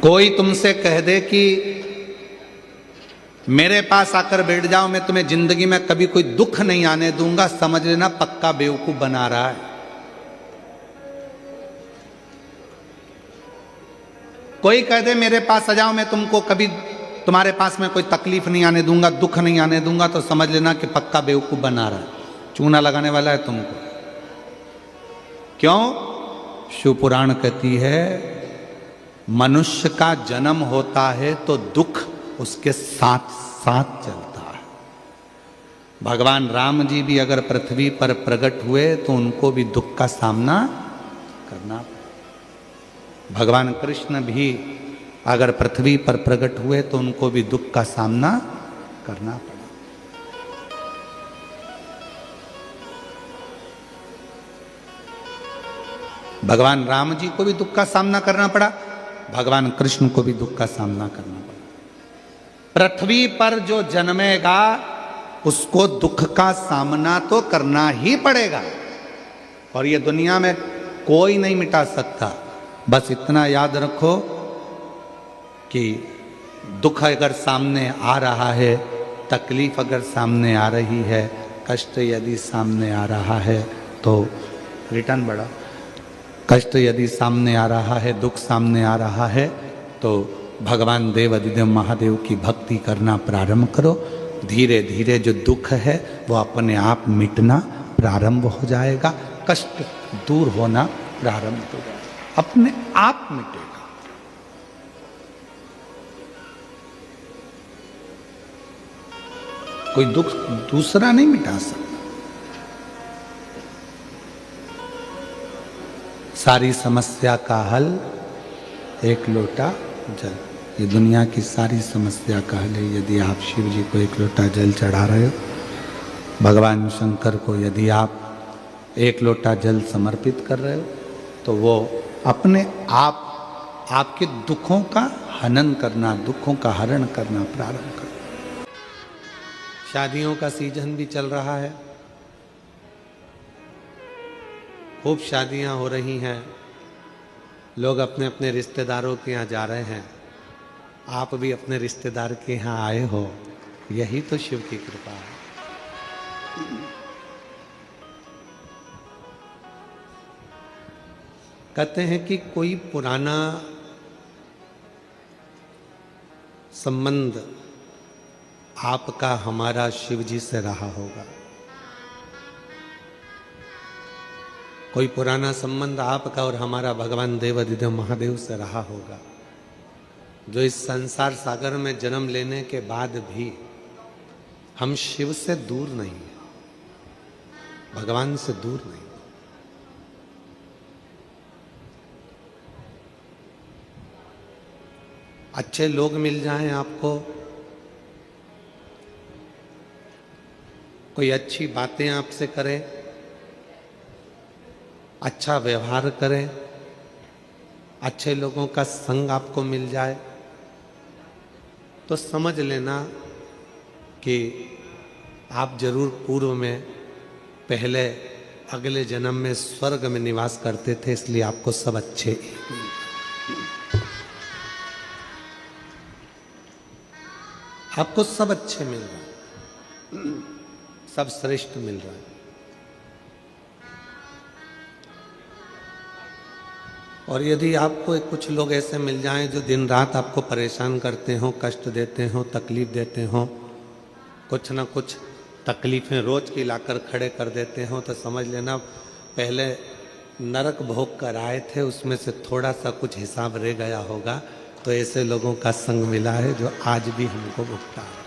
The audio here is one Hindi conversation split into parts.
कोई तुमसे कह दे कि मेरे पास आकर बैठ जाओ, मैं तुम्हें जिंदगी में कभी कोई दुख नहीं आने दूंगा, समझ लेना पक्का बेवकूफ बना रहा है। कोई कह दे मेरे पास आ जाओ, मैं तुमको कभी तुम्हारे पास में कोई तकलीफ नहीं आने दूंगा, दुख नहीं आने दूंगा, तो समझ लेना कि पक्का बेवकूफ बना रहा है, चूना लगाने वाला है तुमको। क्यों? शिव पुराण कहती है मनुष्य का जन्म होता है तो दुख उसके साथ साथ चलता है। भगवान राम जी भी अगर पृथ्वी पर प्रकट हुए तो उनको भी दुख का सामना करना पड़ा। भगवान कृष्ण भी अगर पृथ्वी पर प्रकट हुए तो उनको भी दुख का सामना करना पड़ा। भगवान राम जी को भी दुख का सामना करना पड़ा, भगवान कृष्ण को भी दुख का सामना करना पड़ा। पृथ्वी पर जो जन्मेगा उसको दुख का सामना तो करना ही पड़ेगा, और ये दुनिया में कोई नहीं मिटा सकता। बस इतना याद रखो कि दुख अगर सामने आ रहा है, तकलीफ अगर सामने आ रही है, कष्ट यदि सामने आ रहा है तो रिटर्न बढ़ा, कष्ट यदि सामने आ रहा है, दुख सामने आ रहा है तो भगवान देव अधिदेव महादेव की भक्ति करना प्रारंभ करो। धीरे धीरे जो दुख है वो अपने आप मिटना प्रारंभ हो जाएगा, कष्ट दूर होना प्रारंभ हो जाएगा, अपने आप मिटेगा। कोई दुख दूसरा नहीं मिटा सकता। सारी समस्या का हल एक लोटा जल। ये दुनिया की सारी समस्या का हल है। यदि आप शिव जी को एक लोटा जल चढ़ा रहे हो, भगवान शंकर को यदि आप एक लोटा जल समर्पित कर रहे हो, तो वो अपने आप आपके दुखों का हनन करना, दुखों का हरण करना प्रारंभ कर। शादियों का सीजन भी चल रहा है, खूब शादियां हो रही हैं, लोग अपने अपने रिश्तेदारों के यहाँ जा रहे हैं। आप भी अपने रिश्तेदार के यहाँ आए हो, यही तो शिव की कृपा है। कहते हैं कि कोई पुराना संबंध आपका हमारा शिव जी से रहा होगा, कोई पुराना संबंध आपका और हमारा भगवान देव अधिदेव महादेव से रहा होगा, जो इस संसार सागर में जन्म लेने के बाद भी हम शिव से दूर नहीं हैं, भगवान से दूर नहीं। अच्छे लोग मिल जाएं आपको, कोई अच्छी बातें आपसे करे, अच्छा व्यवहार करें, अच्छे लोगों का संग आपको मिल जाए, तो समझ लेना कि आप जरूर पूर्व में पहले अगले जन्म में स्वर्ग में निवास करते थे, इसलिए आपको सब अच्छे, आपको सब अच्छे मिल रहा है, सब श्रेष्ठ मिल रहा है। और यदि आपको कुछ लोग ऐसे मिल जाएं जो दिन रात आपको परेशान करते हो, कष्ट देते हो, तकलीफ देते हो, कुछ ना कुछ तकलीफें रोज की लाकर खड़े कर देते हो, तो समझ लेना पहले नरक भोग कर आए थे, उसमें से थोड़ा सा कुछ हिसाब रह गया होगा। तो ऐसे लोगों का संग मिला है जो आज भी हमको भुगता है।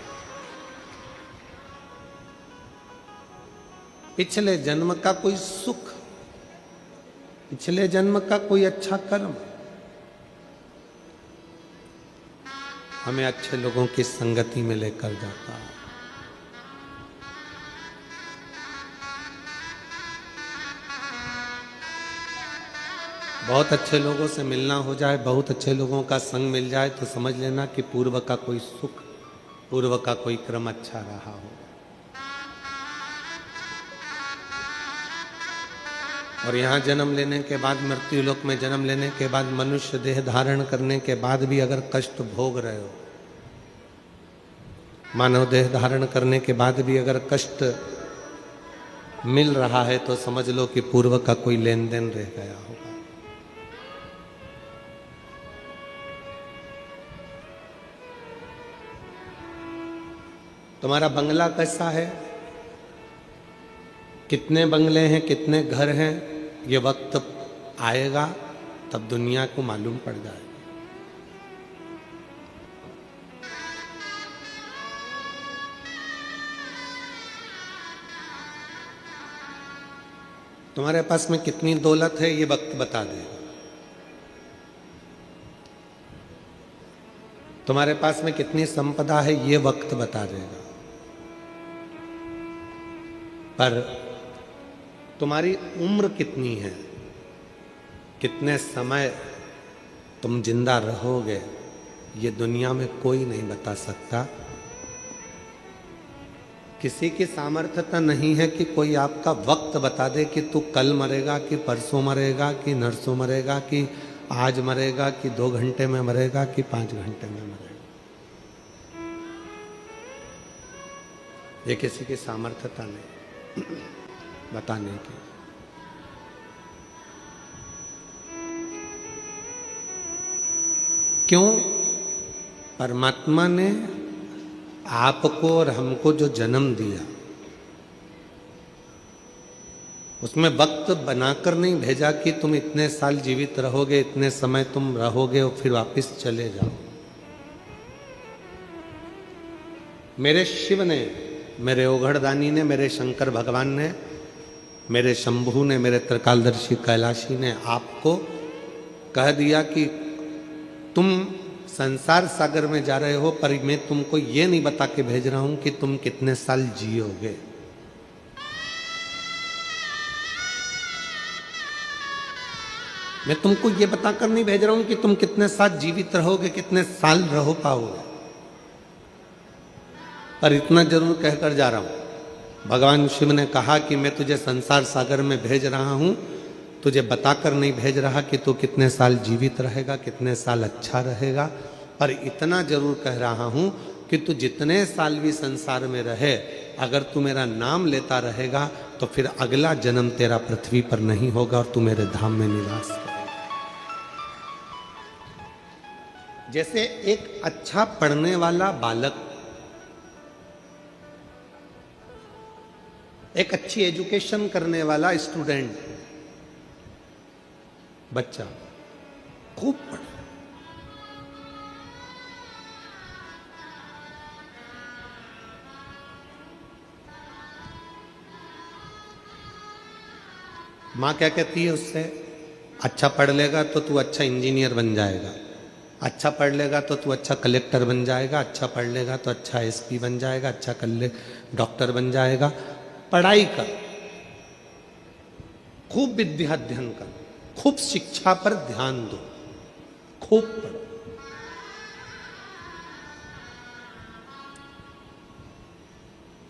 पिछले जन्म का कोई सुख, पिछले जन्म का कोई अच्छा कर्म हमें अच्छे लोगों की संगति में लेकर जाता है। बहुत अच्छे लोगों से मिलना हो जाए, बहुत अच्छे लोगों का संग मिल जाए, तो समझ लेना कि पूर्व का कोई सुख, पूर्व का कोई क्रम अच्छा रहा हो। और यहाँ जन्म लेने के बाद, मृत्यु लोक में जन्म लेने के बाद, मनुष्य देह धारण करने के बाद भी अगर कष्ट भोग रहे हो, मानव देह धारण करने के बाद भी अगर कष्ट मिल रहा है, तो समझ लो कि पूर्व का कोई लेन देन रह गया होगा। तुम्हारा बंगला कैसा है, कितने बंगले हैं, कितने घर हैं, ये वक्त आएगा तब दुनिया को मालूम पड़ जाएगा। तुम्हारे पास में कितनी दौलत है, ये वक्त बता देगा। तुम्हारे पास में कितनी संपदा है, ये वक्त बता देगा। पर तुम्हारी उम्र कितनी है, कितने समय तुम जिंदा रहोगे, ये दुनिया में कोई नहीं बता सकता। किसी की सामर्थ्यता नहीं है कि कोई आपका वक्त बता दे कि तू कल मरेगा, कि परसों मरेगा, कि नरसों मरेगा, कि आज मरेगा, कि 2 घंटे में मरेगा, कि 5 घंटे में मरेगा। ये किसी की सामर्थ्यता नहीं बताने की। क्यों? परमात्मा ने आपको और हमको जो जन्म दिया, उसमें वक्त बनाकर नहीं भेजा कि तुम इतने साल जीवित रहोगे, इतने समय तुम रहोगे और फिर वापस चले जाओ। मेरे शिव ने, मेरे ओघड़दानी ने, मेरे शंकर भगवान ने, मेरे शंभू ने, मेरे त्रिकालदर्शी कैलाशी ने आपको कह दिया कि तुम संसार सागर में जा रहे हो, पर मैं तुमको ये नहीं बता के भेज रहा हूं कि तुम कितने साल जियोगे। मैं तुमको ये बताकर नहीं भेज रहा हूं कि तुम कितने साल जीवित रहोगे, कितने साल रहो पाओगे, पर इतना जरूर कहकर जा रहा हूं। भगवान शिव ने कहा कि मैं तुझे संसार सागर में भेज रहा हूं, तुझे बताकर नहीं भेज रहा कि तू कितने साल जीवित रहेगा, कितने साल अच्छा रहेगा, पर इतना जरूर कह रहा हूं कि तू जितने साल भी संसार में रहे, अगर तू मेरा नाम लेता रहेगा तो फिर अगला जन्म तेरा पृथ्वी पर नहीं होगा और तू मेरे धाम में निवास करेगा। जैसे एक अच्छा पढ़ने वाला बालक, एक अच्छी एजुकेशन करने वाला स्टूडेंट, बच्चा खूब पढ़े, माँ क्या कहती है उससे, अच्छा पढ़ लेगा तो तू अच्छा इंजीनियर बन जाएगा, अच्छा पढ़ लेगा तो तू अच्छा कलेक्टर बन जाएगा, अच्छा पढ़ लेगा तो अच्छा एसपी बन जाएगा, अच्छा डॉक्टर बन जाएगा। पढ़ाई कर, खूब विद्या अध्ययन कर, खूब शिक्षा पर ध्यान दो, खूब पढ़ो।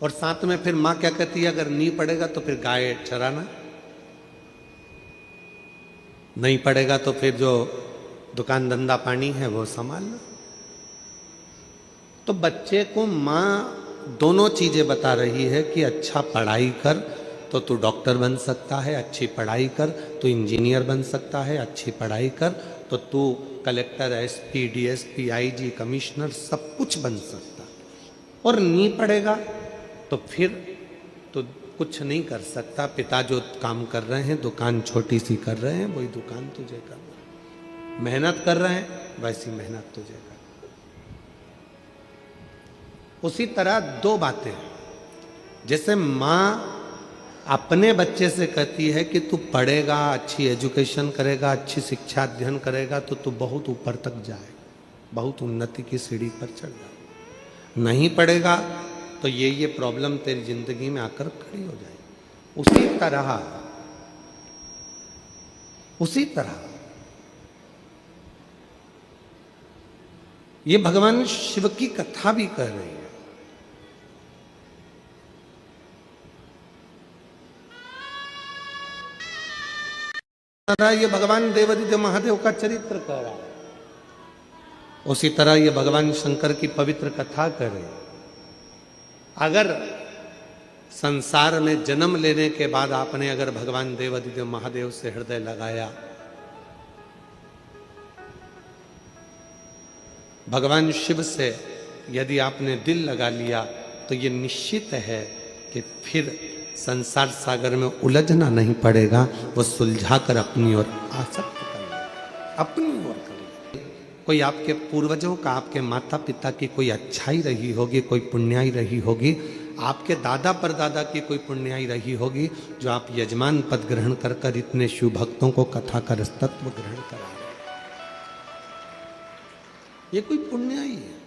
और साथ में फिर मां क्या कहती है, अगर नहीं पढ़ेगा तो फिर गाय चराना, नहीं पढ़ेगा तो फिर जो दुकान धंधा पानी है वो संभालना। तो बच्चे को मां दोनों चीजें बता रही है कि अच्छा पढ़ाई कर तो तू डॉक्टर बन सकता है, अच्छी पढ़ाई कर तो इंजीनियर बन सकता है, अच्छी पढ़ाई कर तो तू collector, SP, DSP, IG, commissioner सब कुछ बन सकता। और नहीं पढ़ेगा तो फिर तो कुछ नहीं कर सकता। पिता जो काम कर रहे हैं, दुकान छोटी सी कर रहे हैं, वही दुकान तुझे करना, मेहनत कर रहे हैं वैसी मेहनत तुझे करना। उसी तरह दो बातें, जैसे माँ अपने बच्चे से कहती है कि तू पढ़ेगा, अच्छी एजुकेशन करेगा, अच्छी शिक्षा अध्ययन करेगा तो तू बहुत ऊपर तक जाएगा, बहुत उन्नति की सीढ़ी पर चढ़ जाएगा। नहीं पढ़ेगा तो ये प्रॉब्लम तेरी जिंदगी में आकर खड़ी हो जाएगी। उसी तरह ये भगवान शिव की कथा भी कह रही है। तरह ये भगवान देवादिदेव महादेव का चरित्र कह रहा है, उसी तरह ये भगवान शंकर की पवित्र कथा करे। अगर संसार में जन्म लेने के बाद आपने अगर भगवान देवादिदेव महादेव से हृदय लगाया, भगवान शिव से यदि आपने दिल लगा लिया, तो ये निश्चित है कि फिर संसार सागर में उलझना नहीं पड़ेगा, वो सुलझा कर अपनी ओर आसक्त कर लेगा, अपनी ओर कर लेगा। कोई आपके पूर्वजों का, आपके माता पिता की कोई अच्छाई रही होगी, कोई पुण्याई रही होगी, आपके दादा परदादा की कोई पुण्याई रही होगी, जो आप यजमान पद ग्रहण कर कर इतने शिव भक्तों को कथा का रसतत्व ग्रहण करा रहे हैं। ये कोई पुण्याई है,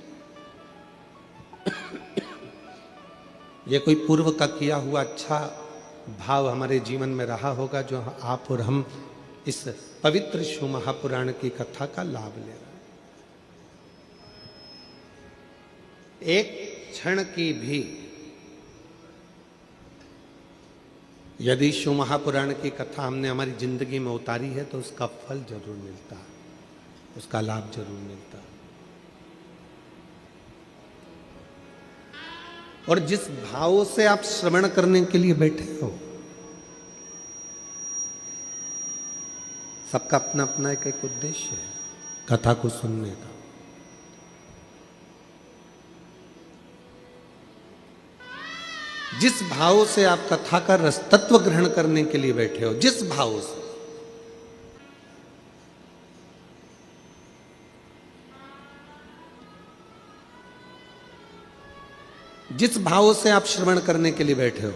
ये कोई पूर्व का किया हुआ अच्छा भाव हमारे जीवन में रहा होगा, जो आप और हम इस पवित्र शिव महापुराण की कथा का लाभ ले रहे हैं। एक क्षण की भी यदि शिव महापुराण की कथा हमने हमारी जिंदगी में उतारी है, तो उसका फल जरूर मिलता है, उसका लाभ जरूर मिलता है। और जिस भाव से आप श्रवण करने के लिए बैठे हो, सबका अपना अपना एक उद्देश्य है कथा को सुनने का। जिस भाव से आप कथा का रसतत्व ग्रहण करने के लिए बैठे हो, जिस भाव से, जिस भाव से आप श्रवण करने के लिए बैठे हो,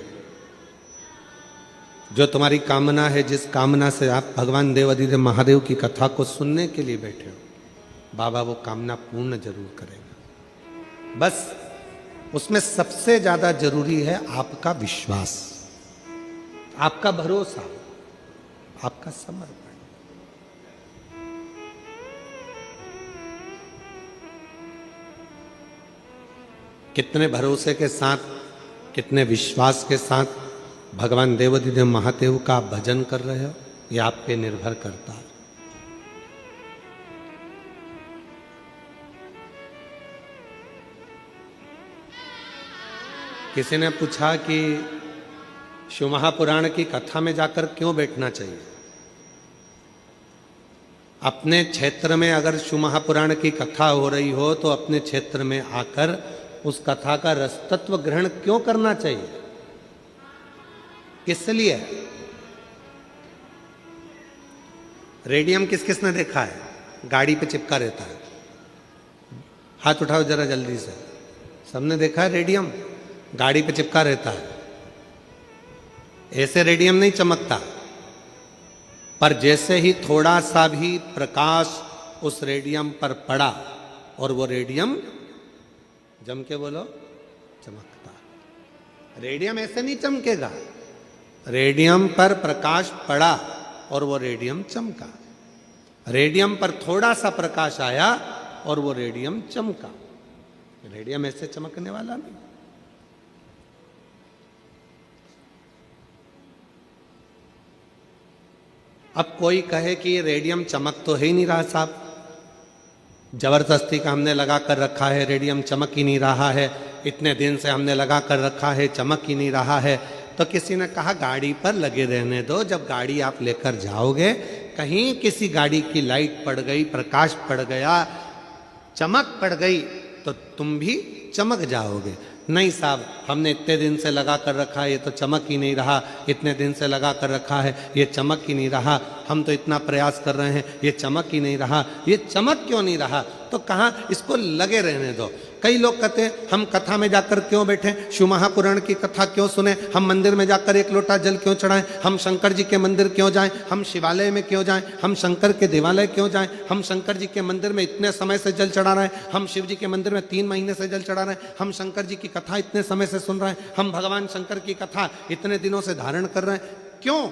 जो तुम्हारी कामना है, जिस कामना से आप भगवान देवादिदेव महादेव की कथा को सुनने के लिए बैठे हो, बाबा वो कामना पूर्ण जरूर करेगा। बस उसमें सबसे ज्यादा जरूरी है आपका विश्वास, आपका भरोसा, आपका समर्पण। कितने भरोसे के साथ, कितने विश्वास के साथ भगवान देवादिदेव महादेव का भजन कर रहे हो, ये आप पे निर्भर करता है। किसी ने पूछा कि शिव महापुराण की कथा में जाकर क्यों बैठना चाहिए। अपने क्षेत्र में अगर शिव महापुराण की कथा हो रही हो, तो अपने क्षेत्र में आकर उस कथा का रसतत्व ग्रहण क्यों करना चाहिए, इसलिए। रेडियम किस किसने देखा है, गाड़ी पे चिपका रहता है, हाथ उठाओ जरा जल्दी से। सबने देखा है रेडियम गाड़ी पे चिपका रहता है। ऐसे रेडियम नहीं चमकता, पर जैसे ही थोड़ा सा भी प्रकाश उस रेडियम पर पड़ा, और वो रेडियम, जम के बोलो, चमकता। रेडियम ऐसे नहीं चमकेगा, रेडियम पर प्रकाश पड़ा और वो रेडियम चमका। रेडियम पर थोड़ा सा प्रकाश आया और वो रेडियम चमका। रेडियम ऐसे चमकने वाला नहीं। अब कोई कहे कि ये रेडियम चमक तो है ही नहीं रहा साहब, जबरदस्ती का हमने लगा कर रखा है, रेडियम चमक ही नहीं रहा है, इतने दिन से हमने लगा कर रखा है, चमक ही नहीं रहा है। तो किसी ने कहा गाड़ी पर लगे रहने दो, जब गाड़ी आप लेकर जाओगे, कहीं किसी गाड़ी की लाइट पड़ गई, प्रकाश पड़ गया, चमक पड़ गई, तो तुम भी चमक जाओगे। नहीं साहब, हमने इतने दिन से लगा कर रखा है, ये तो चमक ही नहीं रहा, इतने दिन से लगा कर रखा है, ये चमक ही नहीं रहा, हम तो इतना प्रयास कर रहे हैं, ये चमक ही नहीं रहा। ये चमक क्यों नहीं रहा? तो कहाँ, इसको लगे रहने दो। कई लोग कहते हैं हम कथा में जाकर क्यों बैठे, शिव महापुराण की कथा क्यों सुने, हम मंदिर में जाकर एक लोटा जल क्यों चढ़ाएं, हम शंकर जी के मंदिर क्यों जाएं, हम शिवालय में क्यों जाएं, हम शंकर के देवालय क्यों जाएं, हम शंकर जी के मंदिर में इतने समय से जल चढ़ा रहे हैं, हम शिव जी के मंदिर में 3 महीने से जल चढ़ा रहे हैं, हम शंकर जी की कथा इतने समय से सुन रहे हैं, हम भगवान शंकर की कथा इतने दिनों से धारण कर रहे हैं, क्यों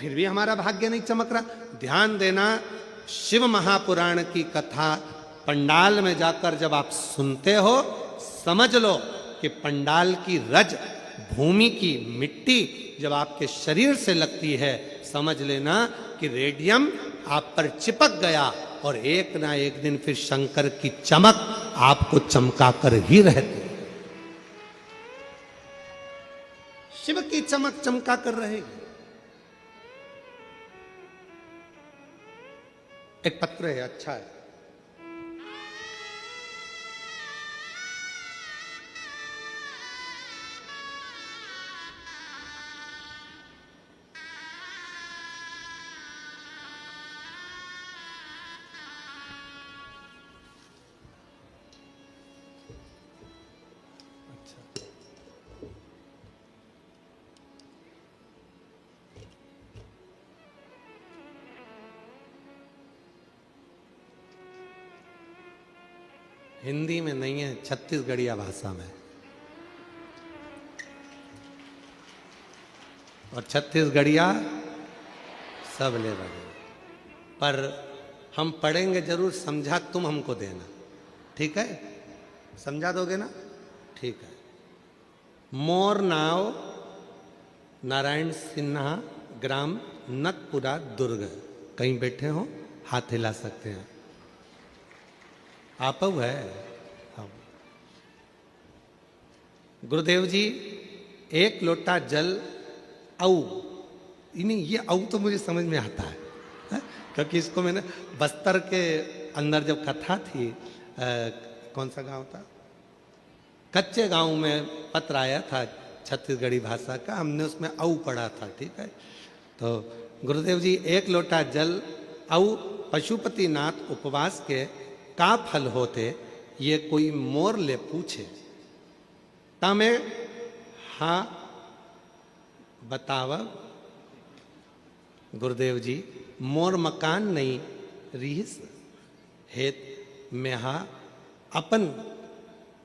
फिर भी हमारा भाग्य नहीं चमक रहा? ध्यान देना, शिव महापुराण की कथा पंडाल में जाकर जब आप सुनते हो, समझ लो कि पंडाल की रज, भूमि की मिट्टी जब आपके शरीर से लगती है, समझ लेना कि रेडियम आप पर चिपक गया और एक ना एक दिन फिर शंकर की चमक आपको चमका कर ही रहती है। शिव की चमक चमका कर रहेगी। एक पत्र है, अच्छा है। हिंदी में नहीं है, छत्तीसगढ़िया भाषा में। और छत्तीसगढ़िया सब ले रहे, पर हम पढ़ेंगे जरूर, समझा तुम हमको देना, ठीक है? समझा दोगे ना? ठीक है। मोर नाव नारायण सिन्हा, ग्राम नतपुरा, दुर्ग। कहीं बैठे हो हाथ हिला सकते हैं। आप है हम। गुरुदेव जी, एक लोटा जल औ, नहीं ये औ तो मुझे समझ में आता है, क्योंकि इसको मैंने बस्तर के अंदर जब कथा थी, कौन सा गांव था, कच्चे गांव में पत्र आया था छत्तीसगढ़ी भाषा का, हमने उसमें औ पढ़ा था, ठीक है? तो गुरुदेव जी, एक लोटा जल औ पशुपतिनाथ उपवास के का फल होते, ये कोई मोर ले पूछे, तमे हाँ बताव गुरुदेव जी, मोर मकान नहीं रीस हेत में हा अपन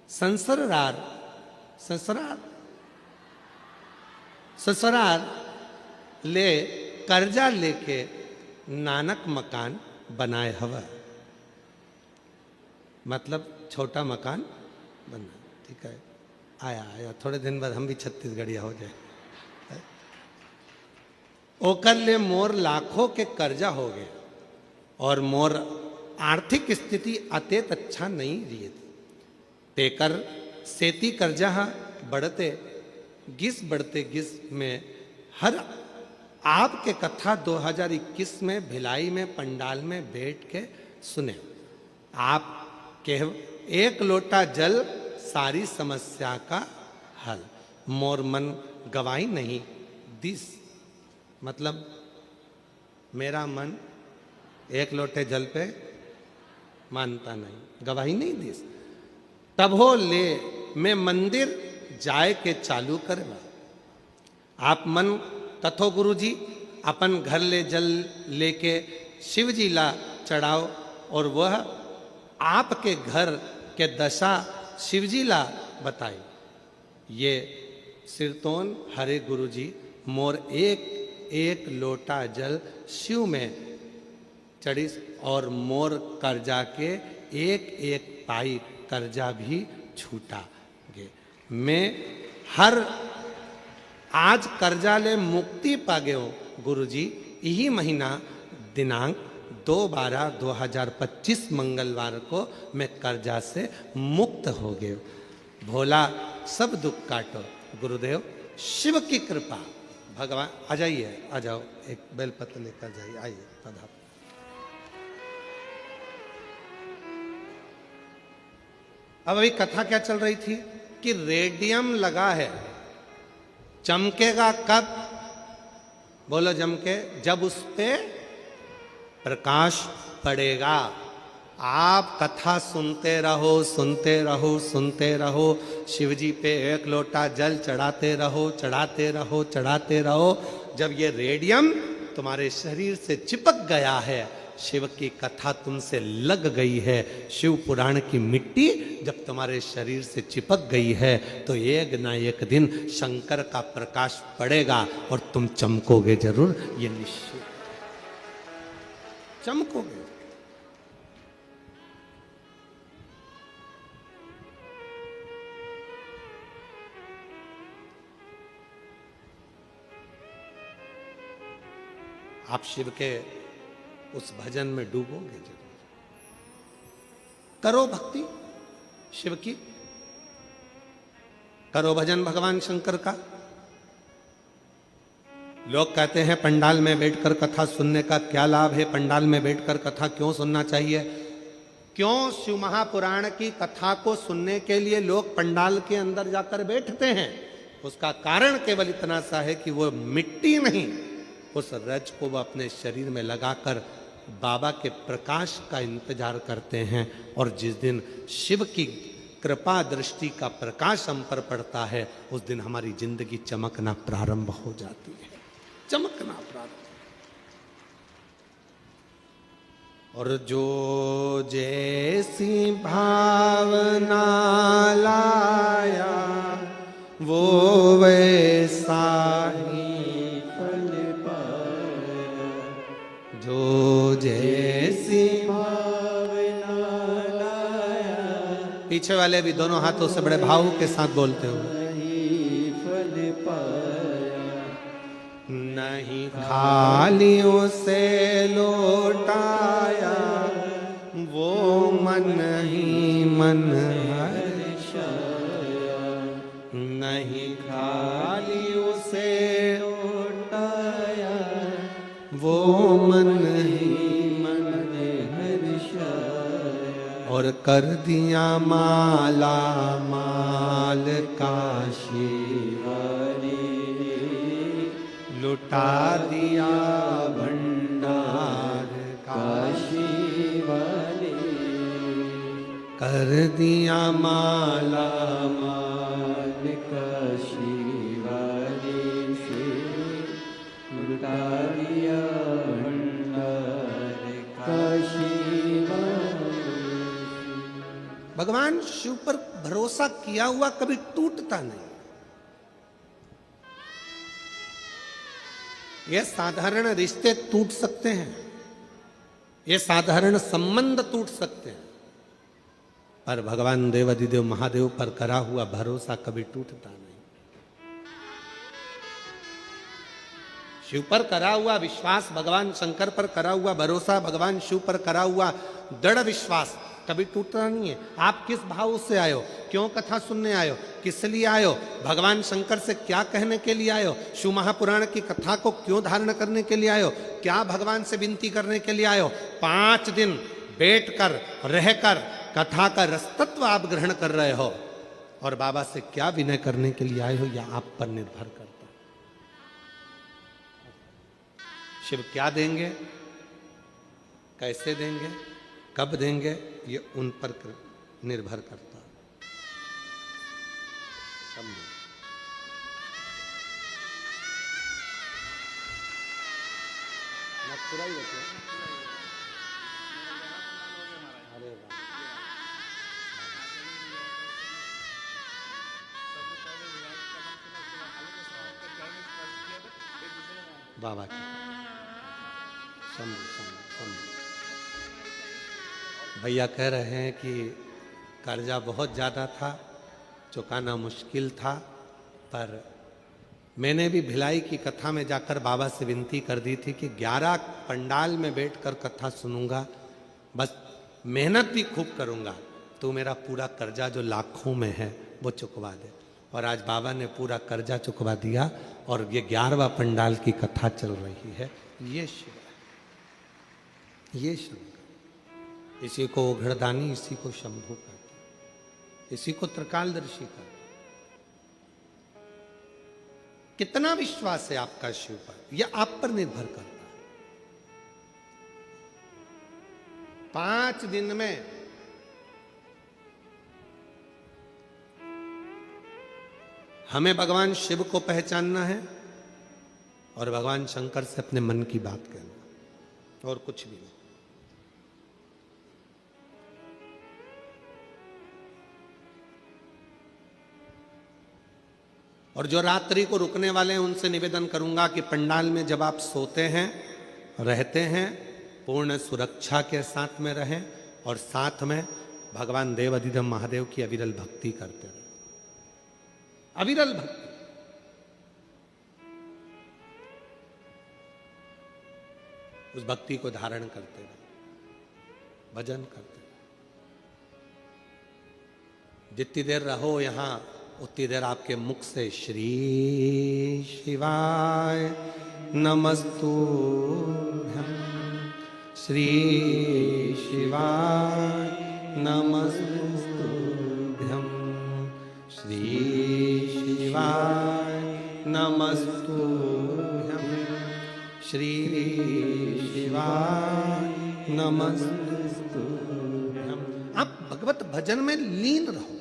संसरार संसरार ससुराल ले कर्जा लेके नानक मकान बनाए हवा। मतलब छोटा मकान बना, ठीक है? आया आया, थोड़े दिन बाद हम भी छत्तीसगढ़िया हो जाए। ओकर ले मोर लाखों के कर्जा हो गए और मोर आर्थिक स्थिति अत्यंत अच्छा नहीं रही। तेकर सेती कर्जा बढ़ते गिस में हर आपके कथा 2021 में भिलाई में पंडाल में बैठ के सुने। आप कह एक लोटा जल सारी समस्या का हल, मोर मन गवाई नहीं दिस। मतलब मेरा मन एक लोटे जल पे मानता नहीं, गवाही नहीं दिस। तब हो ले मैं मंदिर जाए के चालू करेगा। आप मन तथो गुरु जी अपन घर ले जल लेके शिव जी ला चढ़ाओ और वह आपके घर के दशा शिव जी ला बताई। ये सिरतोन हरे गुरु जी मोर एक एक लोटा जल शिव में चढ़िस और मोर कर्जा के एक एक पाई कर्जा भी छूटा गे। मैं हर आज कर्जा ले मुक्ति पा गए हो गुरु जी। यही महीना दिनांक 2/12/2025 मंगलवार को मैं कर्जा से मुक्त हो गए। भोला सब दुख काटो गुरुदेव, शिव की कृपा। भगवान आ जाइए, आ जाओ, एक बेलपत्र लेकर जाइए, आइए पधार। अब अभी कथा क्या चल रही थी कि रेडियम लगा है, चमकेगा कब? बोलो चमके जब उस पे प्रकाश पड़ेगा। आप कथा सुनते रहो, सुनते रहो, सुनते रहो, शिव जी पे एक लोटा जल चढ़ाते रहो, चढ़ाते रहो, चढ़ाते रहो। जब ये रेडियम तुम्हारे शरीर से चिपक गया है, शिव की कथा तुमसे लग गई है, शिव पुराण की मिट्टी जब तुम्हारे शरीर से चिपक गई है, तो एक ना एक दिन शंकर का प्रकाश पड़ेगा और तुम चमकोगे जरूर, ये निश्चित चमकोगे। आप शिव के उस भजन में डूबोगे जरूर। करो भक्ति शिव की, करो भजन भगवान शंकर का। लोग कहते हैं पंडाल में बैठकर कथा सुनने का क्या लाभ है, पंडाल में बैठकर कथा क्यों सुनना चाहिए? क्यों शिव महापुराण की कथा को सुनने के लिए लोग पंडाल के अंदर जाकर बैठते हैं? उसका कारण केवल इतना सा है कि वो मिट्टी नहीं, उस रज को वो अपने शरीर में लगाकर बाबा के प्रकाश का इंतजार करते हैं। और जिस दिन शिव की कृपा दृष्टि का प्रकाश हम पर पड़ता है, उस दिन हमारी जिंदगी चमकना प्रारंभ हो जाती है, चमकना प्रारंभ। और जो जैसी भावना लाया वो वैसा ही फल पाया, जो जैसी भावना लाया। पीछे वाले भी दोनों हाथों से बड़े भाव के साथ बोलते हो। फल पाया नहीं खाली उसे लौटाया, वो मन ही मन हर्षाया। नहीं खाली उसे लौटाया, वो मन ही मन हर्षाया। और कर दिया माला माल काशी वाली, लुटा दिया भंडार काशी वाले। कर दिया माला माल काशी वाले से, लुटा दिया भंडार काशी वाले। भगवान शिव पर भरोसा किया हुआ कभी टूटता नहीं। ये साधारण रिश्ते टूट सकते हैं, ये साधारण संबंध टूट सकते हैं, पर भगवान देवाधिदेव महादेव पर करा हुआ भरोसा कभी टूटता नहीं। शिव पर करा हुआ विश्वास, भगवान शंकर पर करा हुआ भरोसा, भगवान शिव पर करा हुआ दृढ़ विश्वास कभी टूटता नहीं है। आप किस भाव से आए हो, क्यों कथा सुनने आए हो, किस लिए आए हो, भगवान शंकर से क्या कहने के लिए आए हो, शिव महापुराण की कथा को क्यों धारण करने के लिए आए हो, क्या भगवान से विनती करने के लिए आए हो। 5 दिन बैठकर रहकर कथा का रसतत्व आप ग्रहण कर रहे हो, और बाबा से क्या विनय करने के लिए आए हो, यह आप पर निर्भर करता है। शिव क्या देंगे, कैसे देंगे, कब देंगे, ये उन पर निर्भर करता है। समझो। अरे बाबा की समझो समझो समझो। भैया कह रहे हैं कि कर्जा बहुत ज़्यादा था, चुकाना मुश्किल था, पर मैंने भी भिलाई की कथा में जाकर बाबा से विनती कर दी थी कि 11 पंडाल में बैठकर कथा सुनूंगा, बस मेहनत भी खूब करूंगा, तो मेरा पूरा कर्जा जो लाखों में है वो चुकवा दे। और आज बाबा ने पूरा कर्जा चुकवा दिया, और ये 11वां पंडाल की कथा चल रही है। ये शिव है, ये शंकर। इसी को ओघड़दानी, इसी को शंभू कहते हैं, इसी को त्रिकालदर्शी कहते हैं। कितना विश्वास है आपका शिव पर, यह आप पर निर्भर करता है। 5 दिन में हमें भगवान शिव को पहचानना है और भगवान शंकर से अपने मन की बात कहना, और कुछ भी नहीं। और जो रात्रि को रुकने वाले हैं उनसे निवेदन करूंगा कि पंडाल में जब आप सोते हैं, रहते हैं, पूर्ण सुरक्षा के साथ में रहें, और साथ में भगवान देवाधिदेव महादेव की अविरल भक्ति करते रहें। अविरल भक्ति। उस भक्ति को धारण करते रहे, भजन करते रहे। जितनी देर रहो यहां उतनी देर आपके मुख से श्री शिवाय नमस्तुभ्यं, श्री शिवाय नमस्तुभ्यं, श्री शिवाय नमस्तुभ्यं, श्री शिवाय नमस्तुभ्यं। आप भगवत भजन में लीन रहो।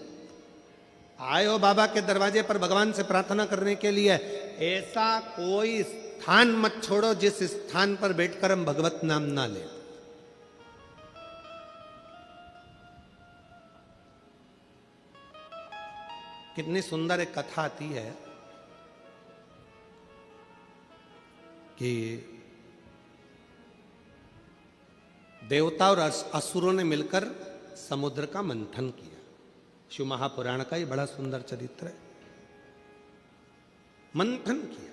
आए हो बाबा के दरवाजे पर भगवान से प्रार्थना करने के लिए, ऐसा कोई स्थान मत छोड़ो जिस स्थान पर बैठकर हम भगवत नाम ना ले। कितनी सुंदर एक कथा आती है कि देवता और असुरों ने मिलकर समुद्र का मंथन किया। शिव महापुराण का ये बड़ा सुंदर चरित्र है। मंथन किया,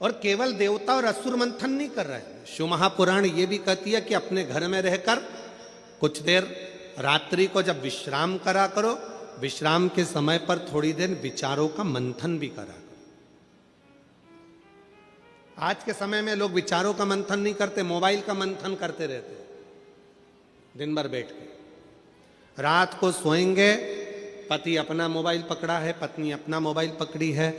और केवल देवता और असुर मंथन नहीं कर रहे हैं। शिव महापुराण ये भी कहती है कि अपने घर में रहकर कुछ देर रात्रि को जब विश्राम करा करो, विश्राम के समय पर थोड़ी देर विचारों का मंथन भी करा करो। आज के समय में लोग विचारों का मंथन नहीं करते, मोबाइल का मंथन करते रहते दिन भर बैठ के। रात को सोएंगे, पति अपना मोबाइल पकड़ा है, पत्नी अपना मोबाइल पकड़ी है,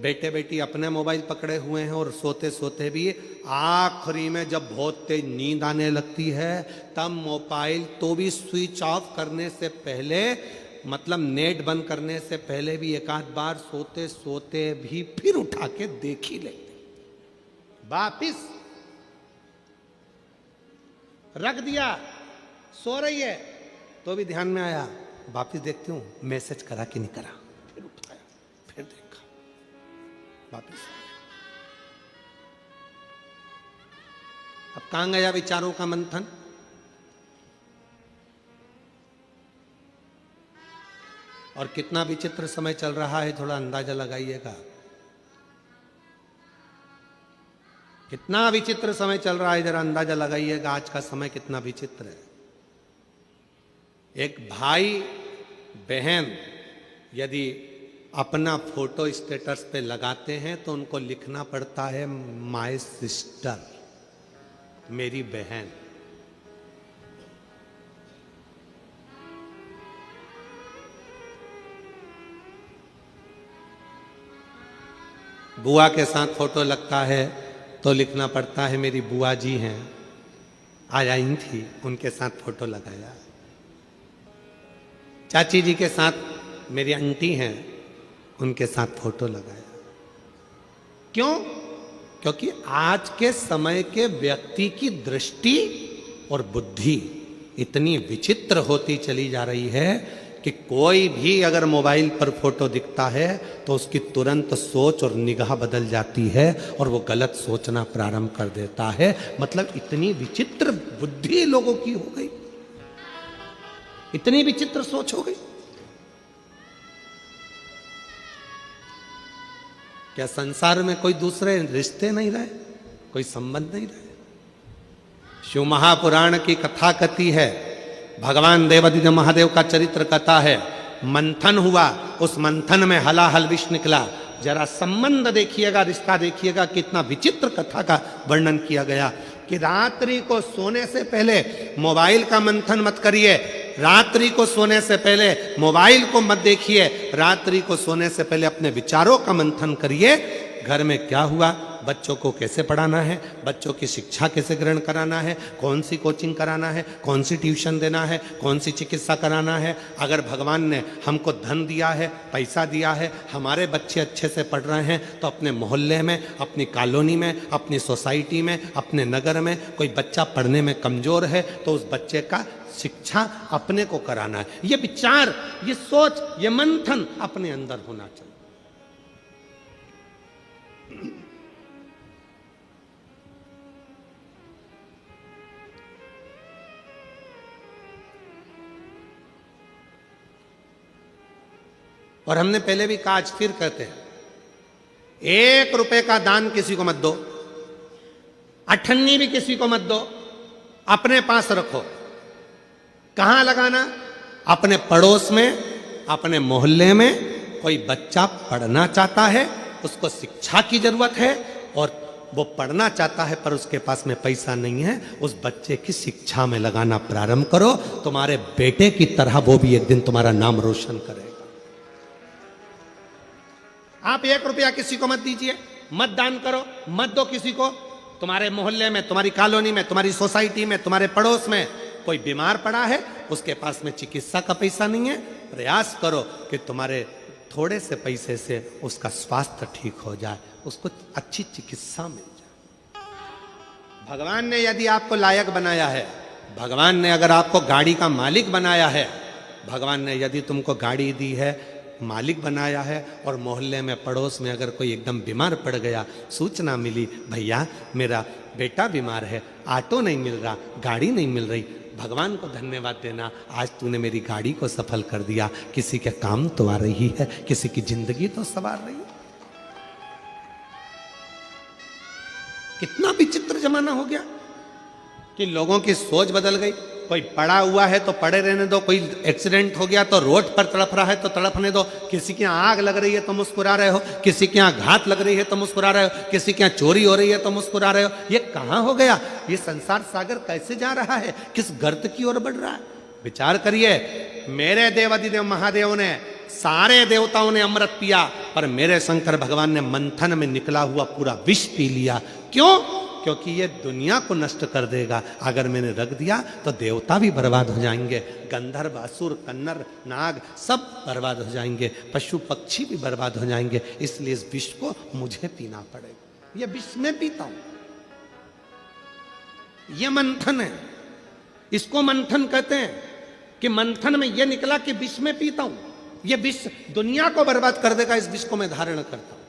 बेटे बेटी अपने मोबाइल पकड़े हुए हैं, और सोते सोते भी आखिरी में जब बहुत तेज नींद आने लगती है तब मोबाइल तो भी स्विच ऑफ करने से पहले, मतलब नेट बंद करने से पहले भी एक आध बार सोते सोते भी फिर उठा के देख ही लेते। वापिस रख दिया, सो रही है तो भी ध्यान में आया, वापिस देखती हूं मैसेज करा कि नहीं करा, फिर उठाया, फिर देखा, वापिस। अब कहां गया विचारों का मंथन? और कितना विचित्र समय चल रहा है, थोड़ा अंदाजा लगाइएगा। कितना विचित्र समय चल रहा है, जरा अंदाजा लगाइएगा आज का समय कितना विचित्र है। एक भाई बहन यदि अपना फोटो स्टेटस पे लगाते हैं तो उनको लिखना पड़ता है माय सिस्टर, मेरी बहन। बुआ के साथ फोटो लगता है तो लिखना पड़ता है मेरी बुआ जी हैं, आज आई थी उनके साथ फोटो लगाया। चाची जी के साथ मेरी आंटी हैं, उनके साथ फोटो लगाया। क्यों? क्योंकि आज के समय के व्यक्ति की दृष्टि और बुद्धि इतनी विचित्र होती चली जा रही है कि कोई भी अगर मोबाइल पर फोटो दिखता है तो उसकी तुरंत सोच और निगाह बदल जाती है और वो गलत सोचना प्रारंभ कर देता है। मतलब इतनी विचित्र बुद्धि लोगों की हो गई, इतनी विचित्र सोच हो गई। क्या संसार में कोई दूसरे रिश्ते नहीं रहे, कोई संबंध नहीं रहे? शिव महापुराण की कथा कथी है, भगवान देवादिदेव महादेव का चरित्र कथा है। मंथन हुआ, उस मंथन में हलाहल विष निकला। जरा संबंध देखिएगा, रिश्ता देखिएगा, कितना विचित्र कथा का वर्णन किया गया कि रात्रि को सोने से पहले मोबाइल का मंथन मत करिए, रात्रि को सोने से पहले मोबाइल को मत देखिए, रात्रि को सोने से पहले अपने विचारों का मंथन करिए। घर में क्या हुआ, बच्चों को कैसे पढ़ाना है, बच्चों की शिक्षा कैसे ग्रहण कराना है, कौन सी कोचिंग कराना है, कौन सी ट्यूशन देना है, कौन सी चिकित्सा कराना है। अगर भगवान ने हमको धन दिया है, पैसा दिया है, हमारे बच्चे अच्छे से पढ़ रहे हैं तो अपने मोहल्ले में, अपनी कॉलोनी में, अपनी सोसाइटी में, अपने नगर में कोई बच्चा पढ़ने में कमजोर है तो उस बच्चे का शिक्षा अपने को कराना है। ये विचार, ये सोच, ये मंथन अपने अंदर होना चाहिए। और हमने पहले भी कहा, आज फिर कहते हैं, 1 रुपए का दान किसी को मत दो। अठन्नी भी किसी को मत दो, अपने पास रखो। कहां लगाना? अपने पड़ोस में, अपने मोहल्ले में। कोई बच्चा पढ़ना चाहता है, उसको शिक्षा की जरूरत है और वो पढ़ना चाहता है पर उसके पास में पैसा नहीं है, उस बच्चे की शिक्षा में लगाना प्रारंभ करो। तुम्हारे बेटे की तरह वो भी एक दिन तुम्हारा नाम रोशन करेगा। आप 1 रुपया किसी को मत दीजिए, मत दान करो, मत दो किसी को। तुम्हारे मोहल्ले में, तुम्हारी कॉलोनी में, तुम्हारी सोसाइटी में, तुम्हारे पड़ोस में कोई बीमार पड़ा है, उसके पास में चिकित्सा का पैसा नहीं है, प्रयास करो कि तुम्हारे थोड़े से पैसे से उसका स्वास्थ्य ठीक हो जाए, उसको अच्छी चिकित्सा मिल जाए। भगवान ने यदि आपको लायक बनाया है, भगवान ने अगर आपको गाड़ी का मालिक बनाया है, भगवान ने यदि तुमको गाड़ी दी है, मालिक बनाया है, और मोहल्ले में, पड़ोस में अगर कोई एकदम बीमार पड़ गया, सूचना मिली भैया मेरा बेटा बीमार है, ऑटो नहीं मिल रहा, गाड़ी नहीं मिल रही, भगवान को धन्यवाद देना, आज तूने मेरी गाड़ी को सफल कर दिया, किसी के काम तो आ रही है, किसी की जिंदगी तो संवार रही है। कितना विचित्र जमाना हो गया कि लोगों की सोच बदल गई। कोई पड़ा हुआ है तो पड़े रहने दो, कोई एक्सीडेंट हो गया तो रोड पर तड़प रहा है तो तड़पने दो, किसी के यहाँ आग लग रही है तो मुस्कुरा रहे हो, किसी के यहाँ घात लग रही है तो मुस्कुरा रहे हो, किसी के यहाँ चोरी हो रही है तो मुस्कुरा रहे हो। ये कहाँ हो गया? ये संसार सागर कैसे जा रहा है? किस गर्त की ओर बढ़ रहा है? विचार करिए। मेरे देवाधिदेव महादेव ने, सारे देवताओं ने अमृत पिया, पर मेरे शंकर भगवान ने मंथन में निकला हुआ पूरा विष पी लिया। क्यों? क्योंकि ये दुनिया को नष्ट कर देगा। अगर मैंने रख दिया तो देवता भी बर्बाद हो जाएंगे, गंधर्व, असुर, कन्नर, नाग सब बर्बाद हो जाएंगे, पशु पक्षी भी बर्बाद हो जाएंगे। इसलिए इस विष को मुझे पीना पड़ेगा। ये विष मैं पीता हूं, ये मंथन है, इसको मंथन कहते हैं कि मंथन में यह निकला कि विष में पीता हूं, यह विष दुनिया को बर्बाद कर देगा, इस विष को मैं धारण करता हूं।